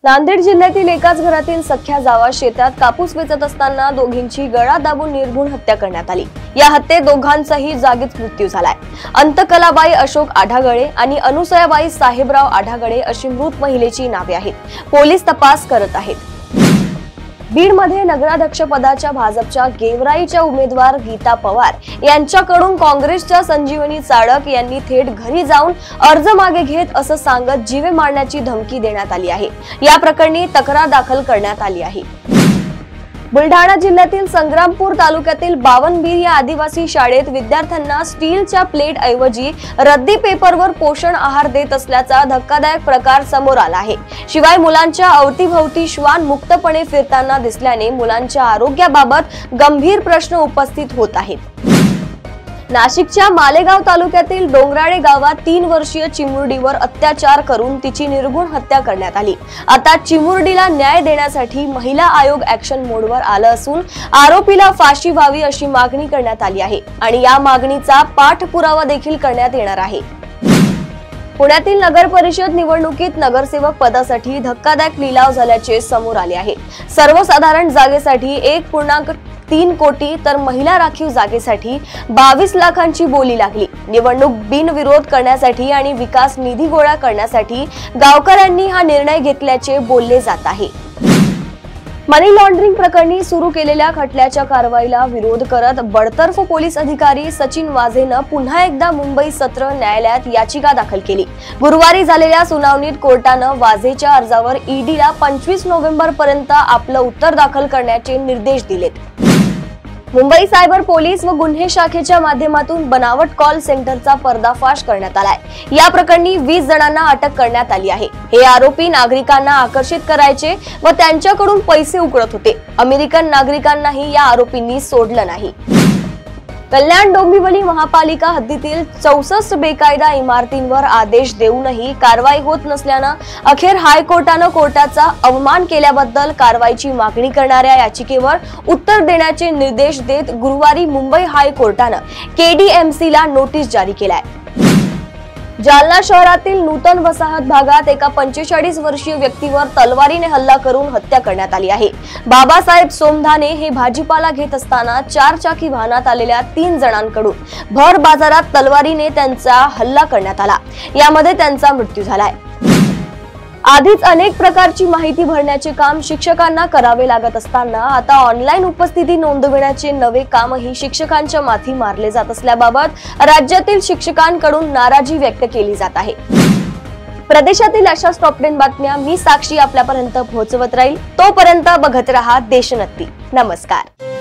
नांदेड जिल्ह्यातील एकाच घरातील सख्या जावा शेतात कापूस वेचत असताना दोघींची गळा दाबून निर्घृण हत्या करण्यात आली। या हत्येत दोघांचाही जागीच मृत्यू झालाय। अंतकलाबाई अशोक आढागळे आणि अनुसयाबाई साहेबराव आढागळे अशी मृत महिलेची नावे आहेत। पोलीस तपास करत आहेत। बीड मध्ये नगराध्यक्ष पदाच्या भाजपच्या गेवराईच्या उमेदवार गीता पवार यांच्याकडून काँग्रेसच्या संजीवनी चाळक यांनी थेट घरी जाऊन अर्ज मागे घेत असं सांगत जीवे मारण्याची धमकी देण्यात आली आहे। या प्रकरणी तक्रार दाखल करण्यात आली आहे। बुलढाणा जिल्ह्यातील संग्रामपूर तालुक्यातील बावनबीर या आदिवासी शाळेत विद्यार्थ्यांना स्टीलच्या प्लेट ऐवजी रद्दी पेपरवर पोषण आहार देत असल्याचा धक्कादायक प्रकार समोर आला आहे। शिवाय मुलांच्या अवतीभवती श्वान मुक्तपणे फिरताना दिसल्याने मुलांच्या आरोग्याबाबत गंभीर प्रश्न उपस्थित होत आहेत। नाशिकच्या मालेगाव तालुक्यातील डोंगराळे गावात 3 वर्षीय चिमुरडीवर अत्याचार करून तिची निर्घृण हत्या करण्यात आली। आता चिमुरडीला न्याय देण्यासाठी महिला आयोग ऍक्शन मोडवर आलं असून आरोपीला फाशी व्हावी अशी मागणी करण्यात आली आहे आणि या मागणीचा पाठपुरावा देखील करण्यात येणार आहे। पुण्यातील नगर परिषद निवडणुकीत नगरसेवक पदासाठी धक्कादायक लिलाव झाल्याचे समोर आले आहे। सर्वसाधारण जागेसाठी 1.3 कोटी तर महिला राखीव जागेसाठी 22 लाखांची बोली लागली। निवडणूक बिनविरोध करण्यासाठी आणि विकास निधी गोळा करण्यासाठी गावकऱ्यांनी हा निर्णय घेतल्याचे बोलले जात आहे। मनी लॉन्ड्रिंग प्रकरणी सुरू केलेल्या खटल्याच्या कारवाईला विरोध करत बडतर्फ पोलीस अधिकारी सचिन वाझेनं पुन्हा एकदा मुंबई सत्र न्यायालयात याचिका दाखल केली। गुरुवारी झालेल्या सुनावणीत कोर्टानं वाझेच्या अर्जावर ईडीला 25 नोव्हेंबर पर्यंत आपलं उत्तर दाखल करण्याचे निर्देश दिलेत। मुंबई सायबर पोलीस व गुन्हे शाखेच्या माध्यमातून बनावट कॉल सेंटरचा पर्दाफाश करण्यात आलाय। या प्रकरणी 20 जणांना अटक करण्यात आली आहे। हे आरोपी नागरिकांना आकर्षित करायचे व त्यांच्याकडून पैसे उकळत होते। अमेरिकन नागरिकांनाही या आरोपींनी सोडलं नाही। कल्याण डोंबिवली महापालिका हद्दीतील 64 बेकायदा इमारतींवर आदेश देऊनही कारवाई होत नसल्यानं अखेर हायकोर्टानं कोर्टाचा अवमान केल्याबद्दल कारवाईची मागणी करणाऱ्या याचिकेवर उत्तर देण्याचे निर्देश देत गुरुवारी मुंबई हायकोर्टानं केडीएमसीला नोटीस जारी केलाय। जालना शहरातील नूतन वसाहत भागात एका 45 वर्षीय व्यक्तीवर तलवारीने हल्ला करून हत्या करण्यात आली आहे। बाबासाहेब सोमधाने हे भाजीपाला घेत असताना 4 चाकी वाहनात आलेल्या 3 जणांकडून भर बाजारात तलवारीने त्यांचा हल्ला करण्यात आला। यामध्ये त्यांचा मृत्यू झालाय। आधीच अनेक प्रकारची माहिती भरण्याचे काम शिक्षकांना करावे लागत असताना आता ऑनलाईन उपस्थिती नोंदविण्याचे नवे कामही शिक्षकांच्या माथी मारले जात असल्याबाबत राज्यातील शिक्षकांकडून नाराजी व्यक्त केली जात आहे। प्रदेशातील अशा टॉप 10 बातम्या मी साक्षी आपल्यापर्यंत पोहोचवत राहील। तोपर्यंत बघत रहा देशोन्नती। नमस्कार।